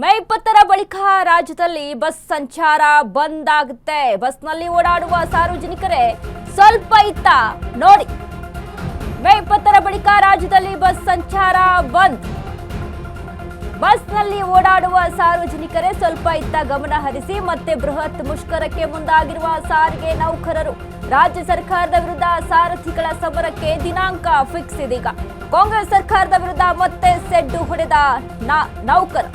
ಮೇ 20ರ ಬಳಿಕ ರಾಜ್ಯದಲ್ಲಿ ಬಸ್ ಸಂಚಾರ ಬಂದ್ ಆಗುತ್ತೆ. ಬಸ್ನಲ್ಲಿ ಓಡಾಡುವ ಸಾರ್ವಜನಿಕರೇ ಸ್ವಲ್ಪ ಇತ್ತ ನೋಡಿ. ಮೇ 20ರ ಬಳಿಕ ರಾಜ್ಯದಲ್ಲಿ ಬಸ್ ಸಂಚಾರ ಬಂದ್. ಬಸ್ನಲ್ಲಿ ಓಡಾಡುವ ಸಾರ್ವಜನಿಕರೇ ಸ್ವಲ್ಪ ಇತ್ತ ಗಮನ ಹರಿಸಿ. ಮತ್ತೆ ಬೃಹತ್ ಮುಷ್ಕರಕ್ಕೆ ಮುಂದಾಗಿರುವ ಸಾರಿಗೆ ನೌಕರರು. ರಾಜ್ಯ ಸರ್ಕಾರದ ವಿರುದ್ಧ ಸಾರಥಿಗಳ ಸಮರಕ್ಕೆ ದಿನಾಂಕ ಫಿಕ್ಸ್ ಇದೀಗ. ಕಾಂಗ್ರೆಸ್ ಸರ್ಕಾರದ ವಿರುದ್ಧ ಮತ್ತೆ ಸೆಡ್ಡು ಹೊಡೆದ ನೌಕರರು.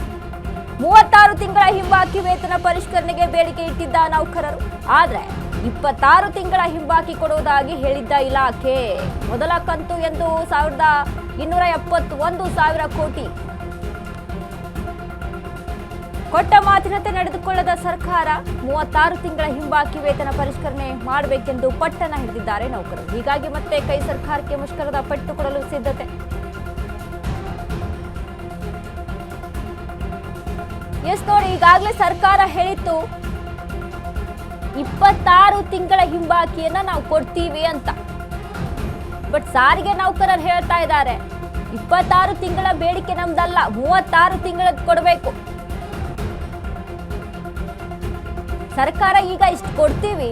36 ತಿಂಗಳ ಹಿಂಬಾಕಿ ವೇತನ ಪರಿಷ್ಕರಣೆಗೆ ಬೇಡಿಕೆ ಇಟ್ಟಿದ್ದ ನೌಕರರು. ಆದ್ರೆ 26 ತಿಂಗಳ ಹಿಂಬಾಕಿ ಕೊಡುವುದಾಗಿ ಹೇಳಿದ್ದ ಇಲಾಖೆ. ಮೊದಲ ಕಂತು ಎಂದು 1,271,000 ಕೋಟಿ ಕೊಟ್ಟ ಮಾತಿನಂತೆ ನಡೆದುಕೊಳ್ಳದ ಸರ್ಕಾರ 36 ತಿಂಗಳ ಹಿಂಬಾಕಿ ವೇತನ ಪರಿಷ್ಕರಣೆ ಮಾಡಬೇಕೆಂದು ಪಟ್ಟಣ ಹಿಡಿದಿದ್ದಾರೆ ನೌಕರರು. ಹೀಗಾಗಿ ಮತ್ತೆ ಕೈ ಸರ್ಕಾರಕ್ಕೆ ಮುಷ್ಕರದ ಪೆಟ್ಟು ಕೊಡಲು ಸಿದ್ಧತೆ. ನೋಡಿ, ಈಗಾಗಲೇ ಸರ್ಕಾರ ಹೇಳಿತ್ತು 26 ತಿಂಗಳ ಹಿಂಬಾಕಿಯನ್ನ ನಾವು ಕೊಡ್ತೀವಿ ಅಂತ. ಬಟ್ ಸಾರಿಗೆ ನೌಕರರು ಹೇಳ್ತಾ ಇದ್ದಾರೆ 26 ತಿಂಗಳ ಬೇಡಿಕೆ ನಮ್ದಲ್ಲ, 36 ತಿಂಗಳದ್ದು ಕೊಡಬೇಕು. ಸರ್ಕಾರ ಈಗ ಇಷ್ಟು ಕೊಡ್ತೀವಿ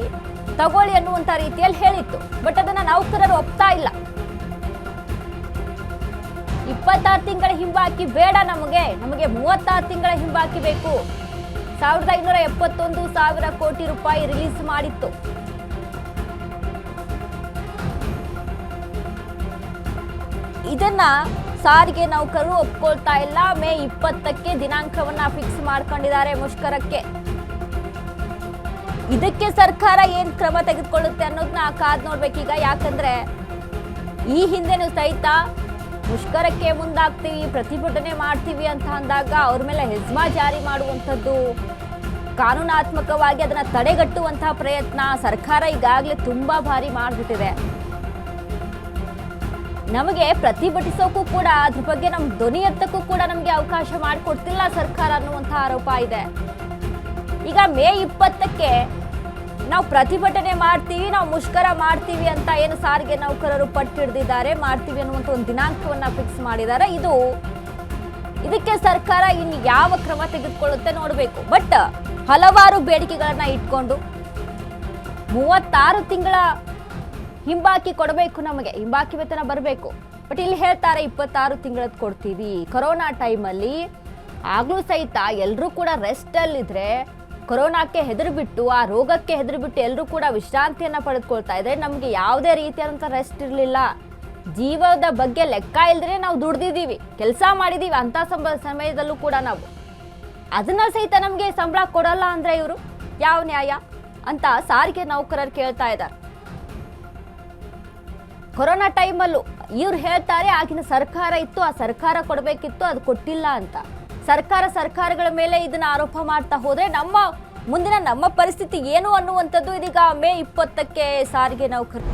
ತಗೊಳ್ಳಿ ಅನ್ನುವಂತ ರೀತಿಯಲ್ಲಿ ಹೇಳಿತ್ತು. ಬಟ್ ಅದನ್ನ ನೌಕರರು ಒಪ್ತಾ ಇಲ್ಲ. 26 ತಿಂಗಳ ಹಿಂಬಾಕಿ ಬೇಡ, ನಮಗೆ 36 ತಿಂಗಳ ಹಿಂಬಾಕಿ ಬೇಕು. 1,571,000 ಕೋಟಿ ರೂಪಾಯಿ ರಿಲೀಸ್ ಮಾಡಿತ್ತು. ಇದನ್ನ ಸಾರಿಗೆ ನೌಕರರು ಒಪ್ಕೊಳ್ತಾ ಇಲ್ಲ. ಮೇ 20ಕ್ಕೆ ದಿನಾಂಕವನ್ನ ಫಿಕ್ಸ್ ಮಾಡ್ಕೊಂಡಿದ್ದಾರೆ ಮುಷ್ಕರಕ್ಕೆ. ಇದಕ್ಕೆ ಸರ್ಕಾರ ಏನ್ ಕ್ರಮ ತೆಗೆದುಕೊಳ್ಳುತ್ತೆ ಅನ್ನೋದನ್ನ ಕಾದ್ ನೋಡ್ಬೇಕೀಗ. ಯಾಕಂದ್ರೆ ಈ ಹಿಂದೆನೂ ಸಹಿತ ಮುಷ್ಕರಕ್ಕೆ ಮುಂದಾಗ್ತೀವಿ, ಪ್ರತಿಭಟನೆ ಮಾಡ್ತೀವಿ ಅಂತ ಅಂದಾಗ ಅವ್ರ ಮೇಲೆ ಹೆಜ್ಮಾ ಜಾರಿ ಮಾಡುವಂಥದ್ದು, ಕಾನೂನಾತ್ಮಕವಾಗಿ ಅದನ್ನ ತಡೆಗಟ್ಟುವಂತಹ ಪ್ರಯತ್ನ ಸರ್ಕಾರ ಈಗಾಗಲೇ ತುಂಬಾ ಬಾರಿ ಮಾಡ್ಬಿಟ್ಟಿದೆ. ನಮಗೆ ಪ್ರತಿಭಟಿಸೋಕ್ಕೂ ಕೂಡ, ಅದ್ರ ಬಗ್ಗೆ ನಮ್ ಧ್ವನಿ ಎತ್ತಕ್ಕೂ ಕೂಡ ನಮ್ಗೆ ಅವಕಾಶ ಮಾಡಿಕೊಡ್ತಿಲ್ಲ ಸರ್ಕಾರ ಅನ್ನುವಂತಹ ಆರೋಪ ಇದೆ. ಈಗ ಮೇ 20ಕ್ಕೆ ನಾವು ಪ್ರತಿಭಟನೆ ಮಾಡ್ತೀವಿ, ನಾವು ಮುಷ್ಕರ ಮಾಡ್ತೀವಿ ಅಂತ ಏನು ಸಾರಿಗೆ ನೌಕರರು ಪಟ್ಟು ಹಿಡಿದಿದ್ದಾರೆ, ಮಾಡ್ತೀವಿ ಅನ್ನುವಂಥ ಒಂದು ದಿನಾಂಕವನ್ನ ಫಿಕ್ಸ್ ಮಾಡಿದ್ದಾರೆ. ಇದಕ್ಕೆ ಸರ್ಕಾರ ಇನ್ನು ಯಾವ ಕ್ರಮ ತೆಗೆದುಕೊಳ್ಳುತ್ತೆ ನೋಡಬೇಕು. ಬಟ್ ಹಲವಾರು ಬೇಡಿಕೆಗಳನ್ನ ಇಟ್ಕೊಂಡು 36 ತಿಂಗಳ ಹಿಂಬಾಕಿ ಕೊಡಬೇಕು, ನಮಗೆ ಹಿಂಬಾಕಿ ವೇತನ ಬರಬೇಕು. ಬಟ್ ಇಲ್ಲಿ ಹೇಳ್ತಾರೆ 26 ತಿಂಗಳದ್ದು ಕೊಡ್ತೀವಿ. ಕೊರೋನಾ ಟೈಮಲ್ಲಿ ಆಗ್ಲೂ ಸಹಿತ ಎಲ್ಲರೂ ಕೂಡ ರೆಸ್ಟ್ ಅಲ್ಲಿದ್ರೆ, ಕೊರೋನಾಕ್ಕೆ ಹೆದರ್ಬಿಟ್ಟು, ಆ ರೋಗಕ್ಕೆ ಹೆದರ್ಬಿಟ್ಟು ಎಲ್ಲರೂ ಕೂಡ ವಿಶ್ರಾಂತಿಯನ್ನ ಪಡೆದುಕೊಳ್ತಾ ಇದ್ರೆ ನಮ್ಗೆ ಯಾವುದೇ ರೀತಿಯಾದಂಥ ರೆಸ್ಟ್ ಇರಲಿಲ್ಲ. ಜೀವದ ಬಗ್ಗೆ ಲೆಕ್ಕ ಇಲ್ದ್ರೆ ನಾವು ದುಡ್ದಿದ್ದೀವಿ, ಕೆಲಸ ಮಾಡಿದೀವಿ ಅಂತ ಸಮಯದಲ್ಲೂ ಕೂಡ ನಾವು ಅದನ್ನ ಸಹಿತ ನಮ್ಗೆ ಸಂಬಳ ಕೊಡಲ್ಲ ಅಂದ್ರೆ ಇವರು ಯಾವ ನ್ಯಾಯ ಅಂತ ಸಾರಿಗೆ ನೌಕರರು ಕೇಳ್ತಾ ಇದ್ದಾರೆ. ಕೊರೋನಾ ಟೈಮಲ್ಲೂ ಇವ್ರು ಹೇಳ್ತಾರೆ ಆಗಿನ ಸರ್ಕಾರ ಇತ್ತು, ಆ ಸರ್ಕಾರ ಕೊಡಬೇಕಿತ್ತು, ಅದು ಕೊಟ್ಟಿಲ್ಲ ಅಂತ. ಸರ್ಕಾರಗಳ ಮೇಲೆ ಇದನ್ನ ಆರೋಪ ಮಾಡ್ತಾ ಹೋದ್ರೆ ನಮ್ಮ ಪರಿಸ್ಥಿತಿ ಏನು ಅನ್ನುವಂಥದ್ದು ಇದೀಗ ಮೇ 20ಕ್ಕೆ ಸಾರಿಗೆ ನೌಕರರು